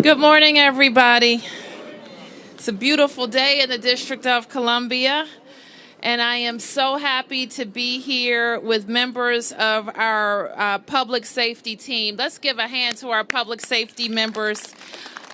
Good morning, everybody. It's a beautiful day in the District of Columbia, and I am so happy to be here with members of our public safety team. Let's give a hand to our public safety members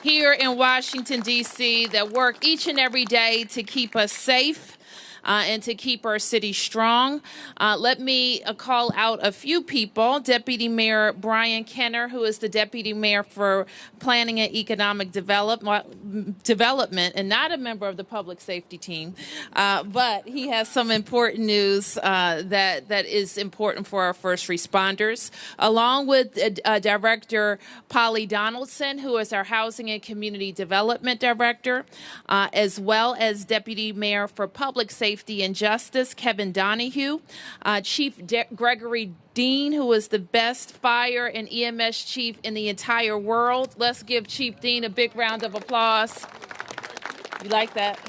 here in Washington, D.C. that work each and every day to keep us safe and to keep our city strong. Let me call out a few people. Deputy Mayor Brian Kenner, who is the Deputy Mayor for Planning and Economic Development, and not a member of the public safety team, but he has some important news that is important for our first responders, along with Director Polly Donaldson, who is our Housing and Community Development Director, as well as Deputy Mayor for Public Safety and Justice, Kevin Donahue, Chief Gregory Dean, who is the best fire and EMS chief in the entire world. Let's give Chief Dean a big round of applause. You like that?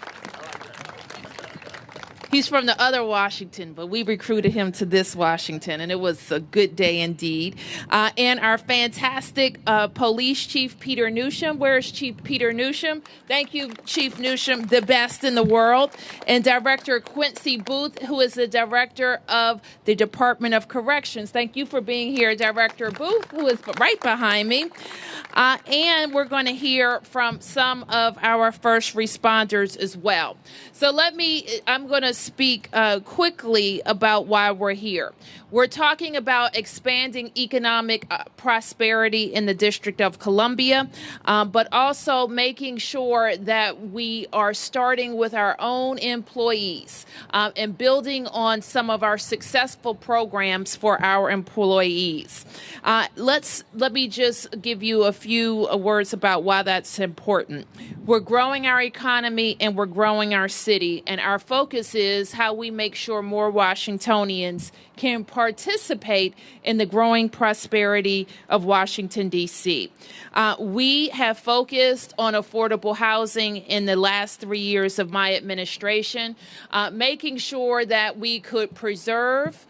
He's from the other Washington, but we recruited him to this Washington, and it was a good day indeed. And our fantastic police chief, Peter Newsham. Where's Chief Peter Newsham? Thank you, Chief Newsham, the best in the world. And Director Quincy Booth, who is the director of the Department of Corrections. Thank you for being here, Director Booth, who is right behind me. And we're going to hear from some of our first responders as well. So I'm going to speak quickly about why we're here. We're talking about expanding economic prosperity in the District of Columbia, but also making sure that we are starting with our own employees and building on some of our successful programs for our employees. Let me just give you a few words about why that's important. We're growing our economy and we're growing our city, and our focus is how we make sure more Washingtonians can participate in the growing prosperity of Washington, D.C. We have focused on affordable housing in the last 3 years of my administration, making sure that we could preserve,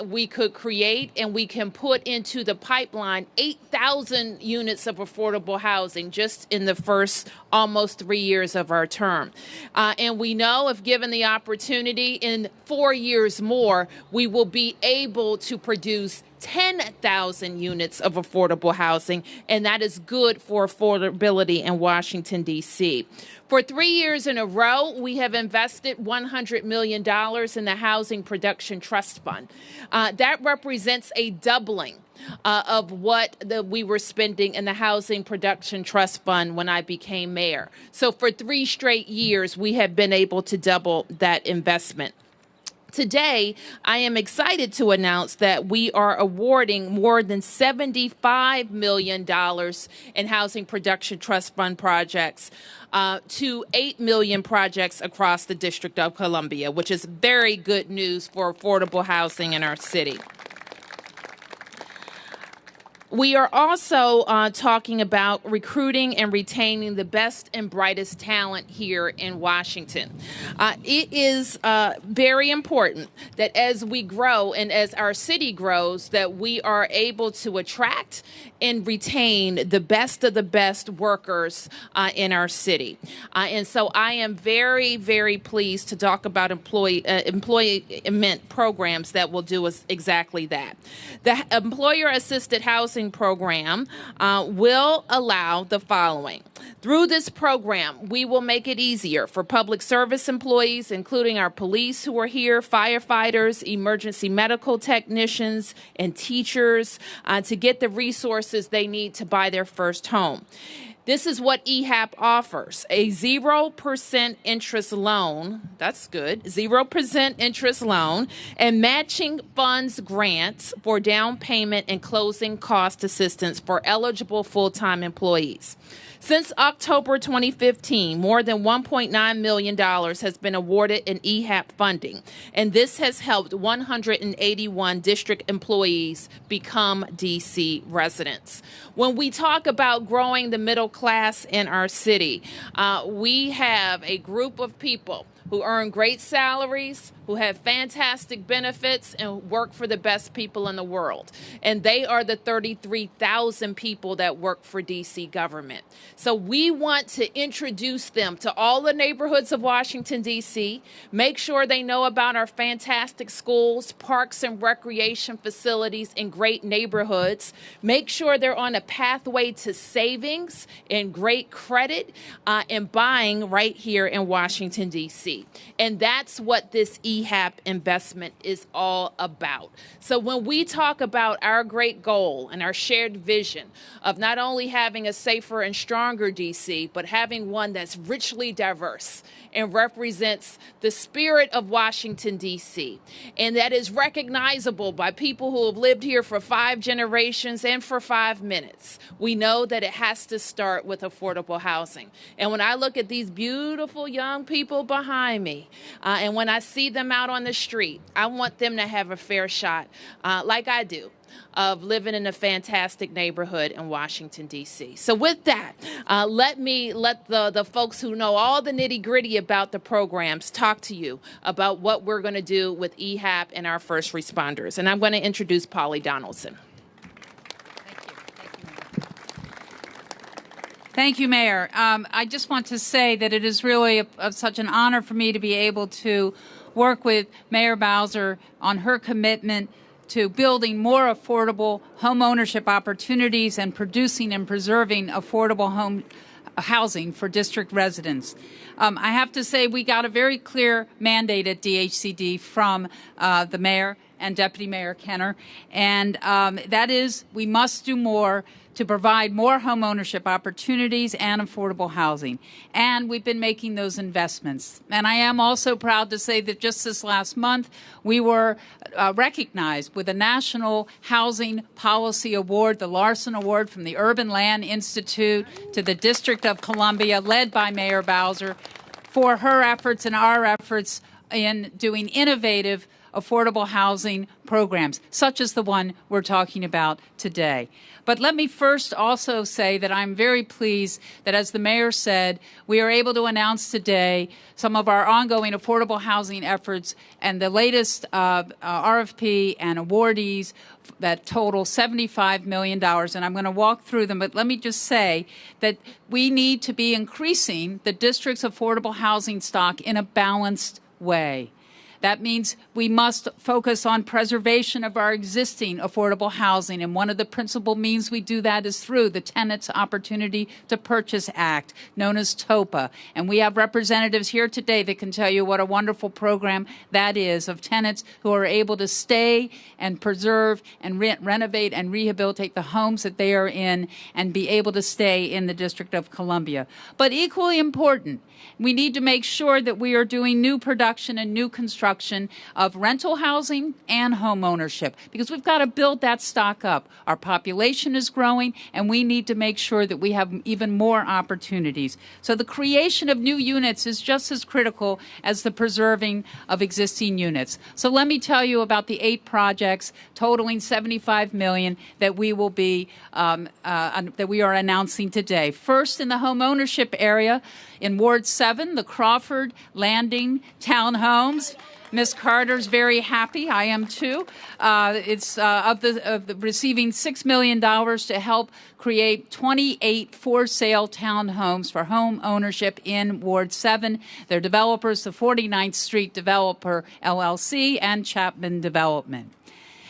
we could create, and we can put into the pipeline 8,000 units of affordable housing just in the first almost 3 years of our term. And we know if given the opportunity in 4 years more, we will be able to produce 10,000 units of affordable housing, and that is good for affordability in Washington, D.C. For 3 years in a row, we have invested $100 million in the Housing Production Trust Fund. That represents a doubling of what we were spending in the Housing Production Trust Fund when I became mayor. So for 3 straight years, we have been able to double that investment. Today, I am excited to announce that we are awarding more than $75 million in Housing Production Trust Fund projects to 8 million projects across the District of Columbia, which is very good news for affordable housing in our city. We are also talking about recruiting and retaining the best and brightest talent here in Washington. It is very important that as we grow and as our city grows, that we are able to attract and retain the best of the best workers in our city. And so I am very, very pleased to talk about employment programs that will do us exactly that. The Employer-Assisted Housing Program will allow the following. Through this program, we will make it easier for public service employees, including our police who are here, firefighters, emergency medical technicians, and teachers, to get the resources they need to buy their first home. This is what EAHP offers, a 0% interest loan, that's good, 0% interest loan, and matching funds grants for down payment and closing cost assistance for eligible full-time employees. Since October 2015, more than $1.9 million has been awarded in EAHP funding, and this has helped 181 district employees become D.C. residents. When we talk about growing the middle class in our city, we have a group of people who earn great salaries, who have fantastic benefits, and work for the best people in the world. And they are the 33,000 people that work for DC government. So we want to introduce them to all the neighborhoods of Washington, D.C., make sure they know about our fantastic schools, parks, and recreation facilities in great neighborhoods, make sure they're on a pathway to savings and great credit and buying right here in Washington, D.C. And that's what this EAHP investment is all about. So when we talk about our great goal and our shared vision of not only having a safer and stronger D.C., but having one that's richly diverse and represents the spirit of Washington, D.C., and that is recognizable by people who have lived here for 5 generations and for 5 minutes. We know that it has to start with affordable housing. And when I look at these beautiful young people behind me, and when I see them out on the street, I want them to have a fair shot, like I do, of living in a fantastic neighborhood in Washington, D.C. So with that, let the folks who know all the nitty-gritty about the programs talk to you about what we're going to do with EAHP and our first responders. And I'm going to introduce Polly Donaldson. Thank you, Mayor. I just want to say that it is really such an honor for me to be able to work with Mayor Bowser on her commitment to building more affordable home ownership opportunities and producing and preserving affordable home housing for district residents. I have to say we got a very clear mandate at DHCD from the mayor and Deputy Mayor Kenner, and that is we must do more to provide more home ownership opportunities and affordable housing. And we've been making those investments. And I am also proud to say that just this last month, we were recognized with a National Housing Policy Award, the Larson Award from the Urban Land Institute to the District of Columbia, led by Mayor Bowser, for her efforts and our efforts in doing innovative affordable housing programs, such as the one we're talking about today. But let me first also say that I'm very pleased that, as the mayor said, we are able to announce today some of our ongoing affordable housing efforts and the latest RFP and awardees that total $75 million. And I'm going to walk through them, but let me just say that we need to be increasing the district's affordable housing stock in a balanced way. That means we must focus on preservation of our existing affordable housing, and one of the principal means we do that is through the Tenants Opportunity to Purchase Act, known as TOPA. And we have representatives here today that can tell you what a wonderful program that is of tenants who are able to stay and preserve and renovate and rehabilitate the homes that they are in and be able to stay in the District of Columbia. But equally important, we need to make sure that we are doing new production and new construction of rental housing and home ownership, because we've got to build that stock up. Our population is growing, and we need to make sure that we have even more opportunities. So the creation of new units is just as critical as the preserving of existing units. So let me tell you about the 8 projects totaling $75 million that we will be that we are announcing today. First, in the home ownership area, in Ward 7, the Crawford Landing townhomes. Ms. Carter's very happy. I am too. It's receiving $6 million to help create 28 for-sale townhomes for home ownership in Ward 7. Their developers, the 49th Street Developer LLC and Chapman Development.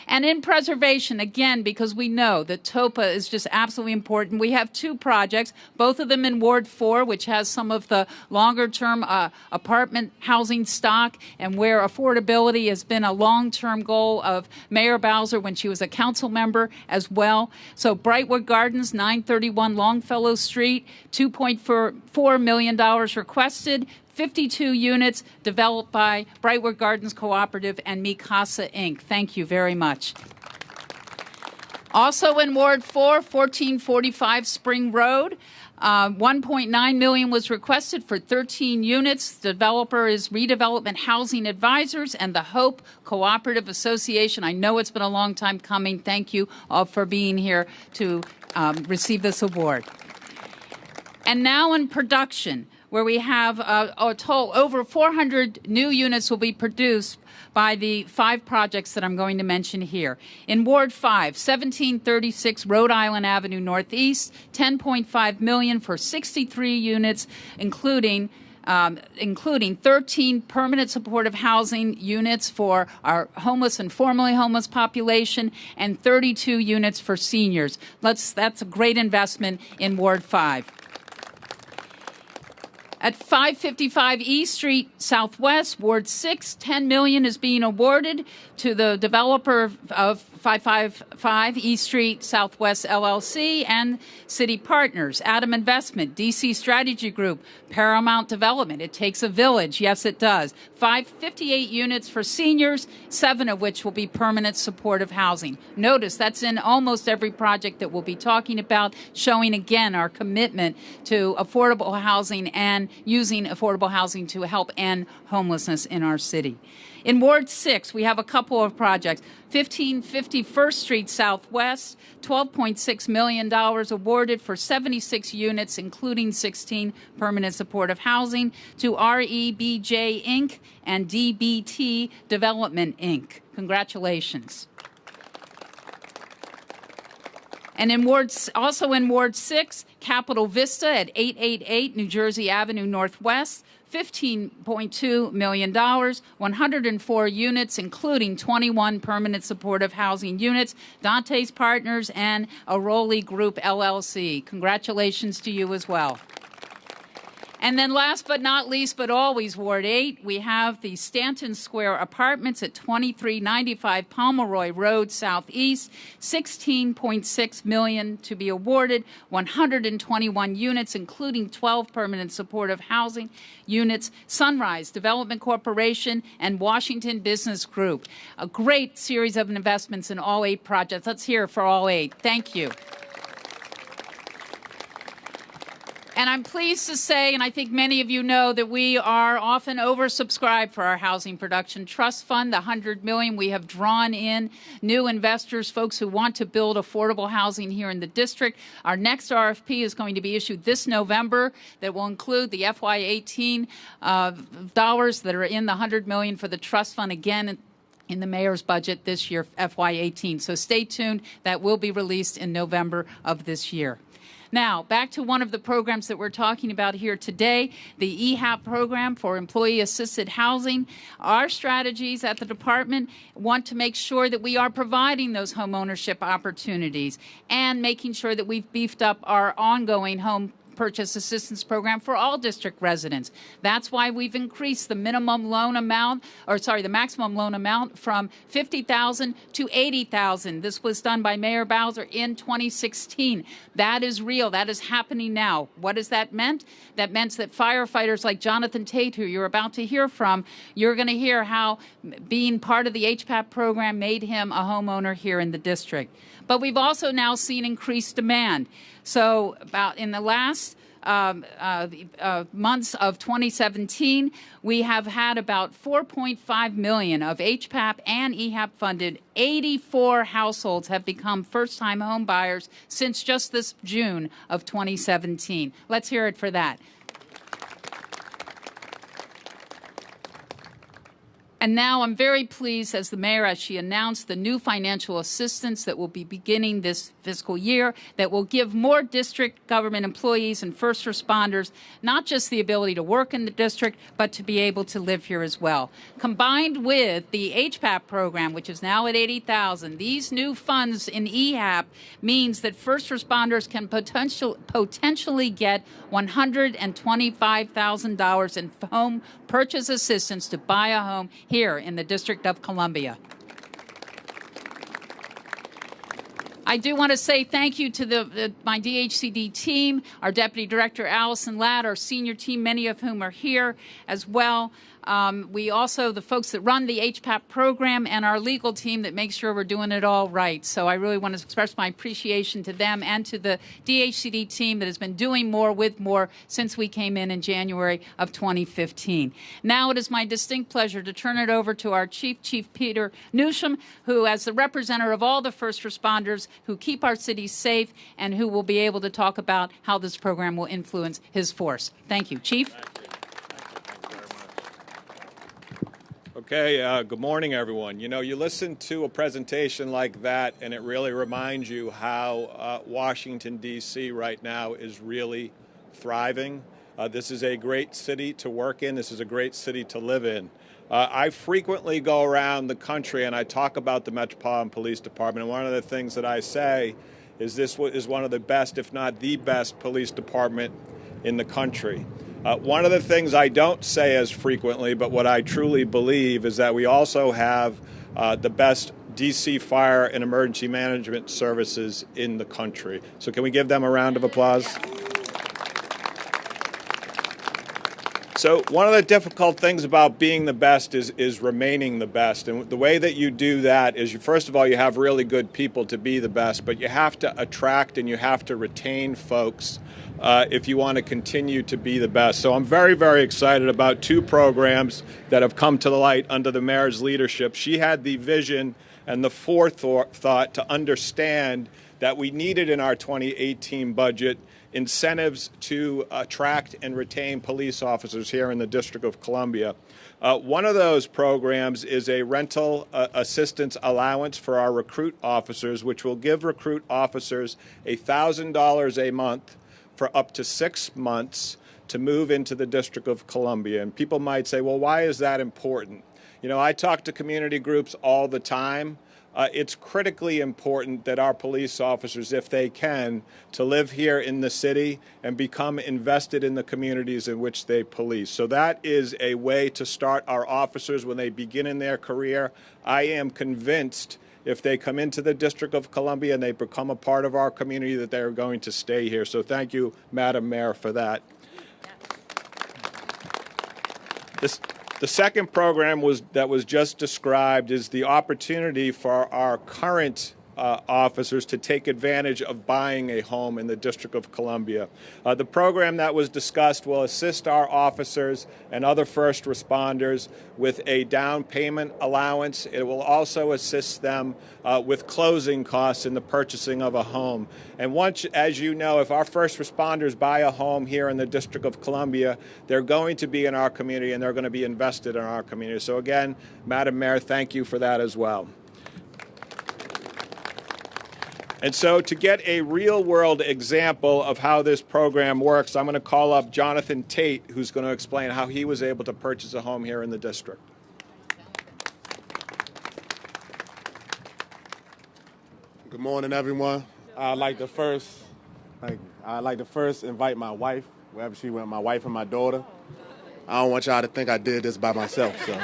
And in preservation, again, because we know that TOPA is just absolutely important, we have 2 projects, both of them in Ward 4, which has some of the longer-term apartment housing stock and where affordability has been a long-term goal of Mayor Bowser when she was a council member as well. So Brightwood Gardens, 931 Longfellow Street, $2.4 million requested, 52 units developed by Brightwood Gardens Cooperative and Mikasa Inc. Thank you very much. Also in Ward 4, 1445 Spring Road, $1.9 million was requested for 13 units. The developer is Redevelopment Housing Advisors and the Hope Cooperative Association. I know it's been a long time coming. Thank you all for being here to receive this award. And now in production, where we have a total over 400 new units will be produced by the 5 projects that I'm going to mention here. In Ward 5, 1736 Rhode Island Avenue Northeast, $10.5 million for 63 units, including 13 permanent supportive housing units for our homeless and formerly homeless population, and 32 units for seniors. That's a great investment in Ward 5. At 555 East Street Southwest, Ward 6, $10 million is being awarded to the developer of 555 East Street Southwest LLC and city partners, Adam Investment, DC Strategy Group, Paramount Development. It takes a village. Yes, it does. 558 units for seniors, 7 of which will be permanent supportive housing. Notice that's in almost every project that we'll be talking about, showing again our commitment to affordable housing and using affordable housing to help end homelessness in our city. In Ward 6, we have a couple of projects. 1550 First Street Southwest, $12.6 million awarded for 76 units, including 16 permanent supportive housing, to REBJ Inc. and DBT Development Inc. Congratulations. And also in Ward 6, Capitol Vista at 888 New Jersey Avenue Northwest, $15.2 million, 104 units, including 21 permanent supportive housing units, Dante's Partners, and Aroli Group, LLC. Congratulations to you as well. And then last but not least, but always Ward 8, we have the Stanton Square Apartments at 2395 Pomeroy Road Southeast, $16.6 million to be awarded, 121 units, including 12 permanent supportive housing units, Sunrise Development Corporation, and Washington Business Group. A great series of investments in all 8 projects. Let's hear it for all 8. Thank you. And I'm pleased to say, and I think many of you know, that we are often oversubscribed for our Housing Production Trust Fund, the $100 million. We have drawn in new investors, folks who want to build affordable housing here in the district. Our next RFP is going to be issued this November that will include the FY18 dollars that are in the $100 million for the trust fund, again, in the mayor's budget this year, FY18. So stay tuned. That will be released in November of this year. Now, back to one of the programs that we're talking about here today, the EAHP program for employee-assisted housing. Our strategies at the department want to make sure that we are providing those home ownership opportunities and making sure that we've beefed up our ongoing home purchase assistance program for all district residents. That's why we've increased the minimum loan amount, the maximum loan amount from $50,000 to $80,000. This was done by Mayor Bowser in 2016. That is real. That is happening now. What has that meant? That meant that firefighters like Jonathan Tate, who you're about to hear from, you're going to hear how being part of the HPAP program made him a homeowner here in the district. But we've also now seen increased demand. So about in the last months of 2017, we have had about 4.5 million of HPAP and EAHP funded. 84 households have become first-time home buyers since just this June of 2017. Let's hear it for that. And now I'm very pleased as the mayor, as she announced the new financial assistance that will be beginning this fiscal year that will give more district government employees and first responders not just the ability to work in the district, but to be able to live here as well. Combined with the HPAP program, which is now at $80,000, these new funds in EAHP means that first responders can potentially get $125,000 in home purchase assistance to buy a home here in the District of Columbia. I do want to say thank you to my DHCD team, our Deputy Director Allison Ladd, our senior team, many of whom are here as well. We also, the folks that run the HPAP program, and our legal team that makes sure we're doing it all right. So I really want to express my appreciation to them and to the DHCD team that has been doing more with more since we came in January of 2015. Now it is my distinct pleasure to turn it over to our Chief Peter Newsham, who, as the representative of all the first responders who keep our cities safe, and who will be able to talk about how this program will influence his force. Thank you, Chief. Okay, good morning, everyone. You know, you listen to a presentation like that, and it really reminds you how Washington, D.C. right now is really thriving. This is a great city to work in. This is a great city to live in. I frequently go around the country and I talk about the Metropolitan Police Department, and one of the things that I say is this is one of the best, if not the best, police department in the country. One of the things I don't say as frequently, but what I truly believe, is that we also have the best DC fire and emergency management services in the country. So can we give them a round of applause? So one of the difficult things about being the best is remaining the best. And the way that you do that is, first of all, you have really good people to be the best, but you have to attract and you have to retain folks if you want to continue to be the best. So I'm very, very excited about two programs that have come to the light under the mayor's leadership. She had the vision and the forethought to understand that we needed in our 2018 budget incentives to attract and retain police officers here in the District of Columbia. One of those programs is a rental assistance allowance for our recruit officers, which will give recruit officers $1,000 a month for up to 6 months to move into the District of Columbia. And people might say, well, why is that important? You know, I talk to community groups all the time. It's critically important that our police officers, if they can, to live here in the city and become invested in the communities in which they police. So that is a way to start our officers when they begin in their career. I am convinced if they come into the District of Columbia and they become a part of our community, that they're going to stay here. So thank you, Madam Mayor, for that. The second program that was just described is the opportunity for our current officers to take advantage of buying a home in the District of Columbia. The program that was discussed will assist our officers and other first responders with a down payment allowance. It will also assist them with closing costs in the purchasing of a home. And once, as you know, if our first responders buy a home here in the District of Columbia, they're going to be in our community and they're going to be invested in our community. So again, Madam Mayor, thank you for that as well. And so to get a real-world example of how this program works, I'm going to call up Jonathan Tate, who's going to explain how he was able to purchase a home here in the district. Good morning, everyone. I'd like to first invite my wife, wherever she went, my wife and my daughter. I don't want y'all to think I did this by myself, so.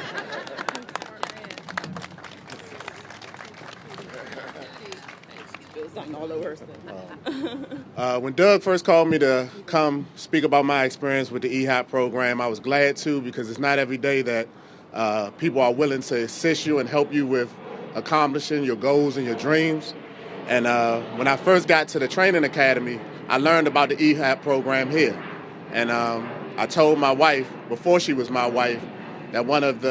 When Doug first called me to come speak about my experience with the EAHP program, I was glad to, because it's not every day that people are willing to assist you and help you with accomplishing your goals and your dreams. And when I first got to the training academy, I learned about the EAHP program here. And I told my wife, before she was my wife, that one of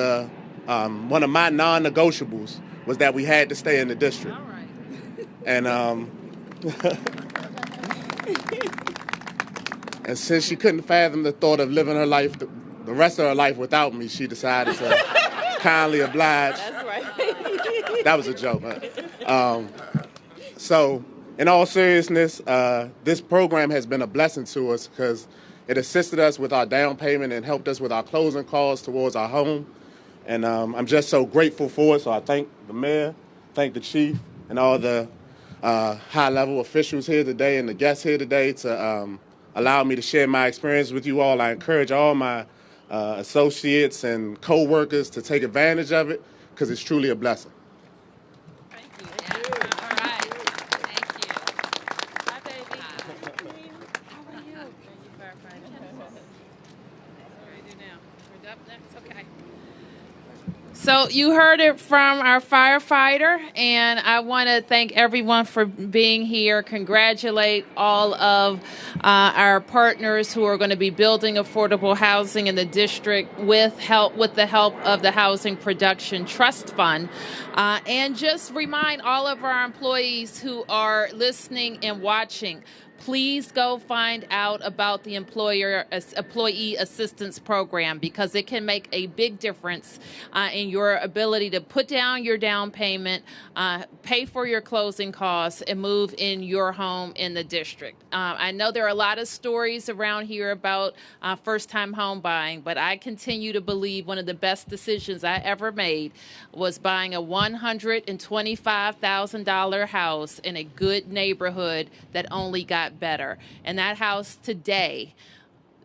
my non-negotiables was that we had to stay in the district. All right. And and since she couldn't fathom the thought of living her life, the rest of her life without me, she decided to kindly oblige. That's right. That was a joke. Huh? So, in all seriousness, this program has been a blessing to us because it assisted us with our down payment and helped us with our closing costs towards our home. And I'm just so grateful for it. So I thank the mayor, thank the chief, and all the high-level officials here today and the guests here today to allow me to share my experience with you all. I encourage all my associates and co-workers to take advantage of it because it's truly a blessing. Thank you. Yeah. All right. Thank you. Hi, baby. Hi. How are you? Thank you, firefighter. What do I do now? We're up next? Okay. So you heard it from our firefighter, and I want to thank everyone for being here. Congratulate all of our partners who are going to be building affordable housing in the district with the help of the Housing Production Trust Fund. And just remind all of our employees who are listening and watching, please go find out about the employee assistance program, because it can make a big difference in your ability to put down your down payment, pay for your closing costs, and move in your home in the district. I know there are a lot of stories around here about first-time home buying, but I continue to believe one of the best decisions I ever made was buying a $125,000 house in a good neighborhood that only got better. And that house today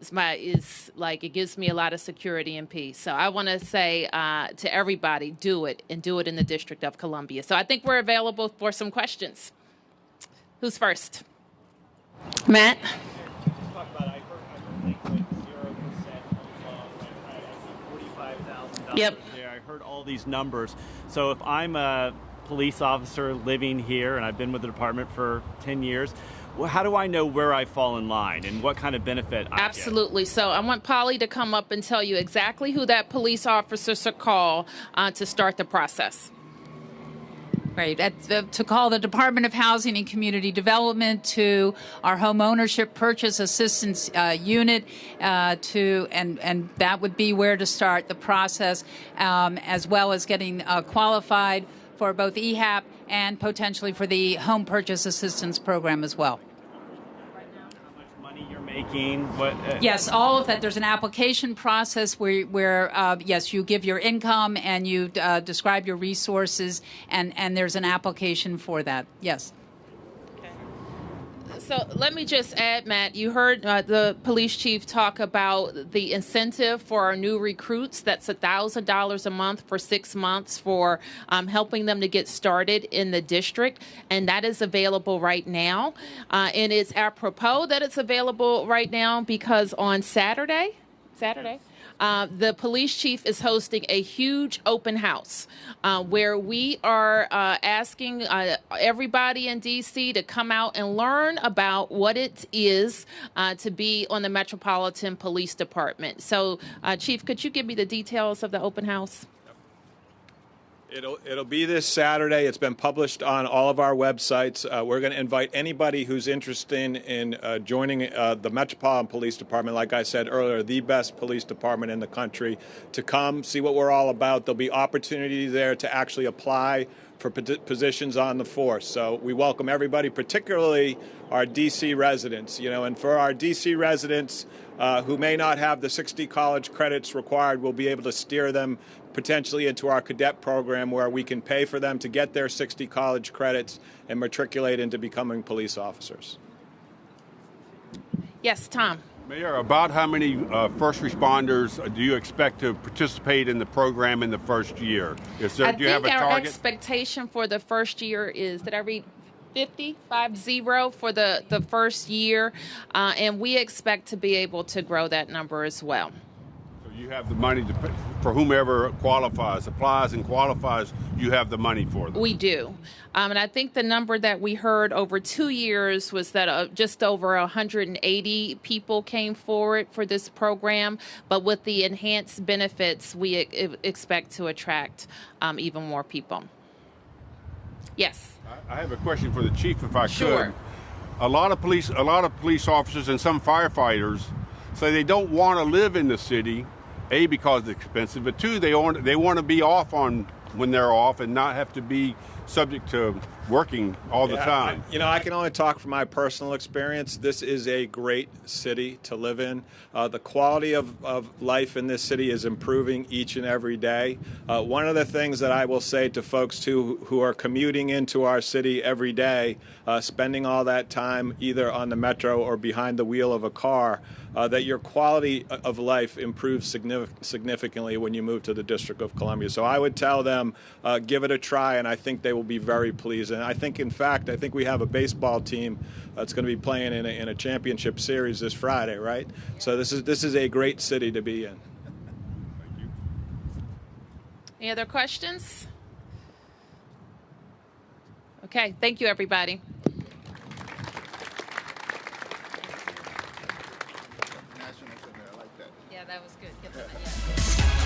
is like, it gives me a lot of security and peace. So I want to say to everybody, do it, and do it in the District of Columbia. So I think we're available for some questions. Who's first? Matt? Just talk about, I heard 0% $45,000. Yep. There. I heard all these numbers. So if I'm a police officer living here, and I've been with the department for 10 years, well, how do I know where I fall in line and what kind of benefit I Absolutely. So I want Polly to come up and tell you exactly who that police officer should call to start the process. Right. To call the Department of Housing and Community Development, to our home ownership purchase assistance unit, and that would be where to start the process, as well as getting qualified for both EAHP and potentially for the home purchase assistance program as well. making? Yes, all of that. There's an application process where yes, you give your income and you describe your resources, and there's an application for that. Yes. So let me just add, Matt, you heard the police chief talk about the incentive for our new recruits. That's $1,000 a month for 6 months for helping them to get started in the district. And that is available right now. And it's apropos that it's available right now because on Saturday, the police chief is hosting a huge open house where we are asking everybody in D.C. to come out and learn about what it is to be on the Metropolitan Police Department. So, Chief, could you give me the details of the open house? It'll be this Saturday. It's been published on all of our websites. We're going to invite anybody who's interested in joining the Metropolitan Police Department, like I said earlier, the best police department in the country, to come see what we're all about. There'll be opportunities there to actually apply for positions on the force. So we welcome everybody, particularly our D.C. residents. And for our D.C. residents who may not have the 60 college credits required, we'll be able to steer them potentially into our cadet program where we can pay for them to get their 60 college credits and matriculate into becoming police officers. Yes, Tom. Mayor, about how many first responders do you expect to participate in the program in the first year? Do you have a target? Our expectation for the first year is, did I read 50 for the first year? And we expect to be able to grow that number as well. You have the money to pay for whomever qualifies, applies and qualifies, you have the money for them. We do. And I think the number that we heard over 2 years was that just over 180 people came forward for this program. But with the enhanced benefits, we expect to attract even more people. Yes. I have a question for the chief, if I Sure. could. A lot of police officers and some firefighters say they don't want to live in the city. A, because it's expensive, but two, they want to be off on when they're off and not have to be subject to working all the time. I can only talk from my personal experience. This is a great city to live in. The quality of life in this city is improving each and every day. One of the things that I will say to folks who are commuting into our city every day, spending all that time either on the metro or behind the wheel of a car, that your quality of life improves significantly when you move to the District of Columbia. So I would tell them, give it a try, and I think they will be very pleased. And I think, in fact, we have a baseball team that's going to be playing in a championship series this Friday, right? So this is a great city to be in. Any other questions? Okay, thank you, everybody. Yeah, that was good.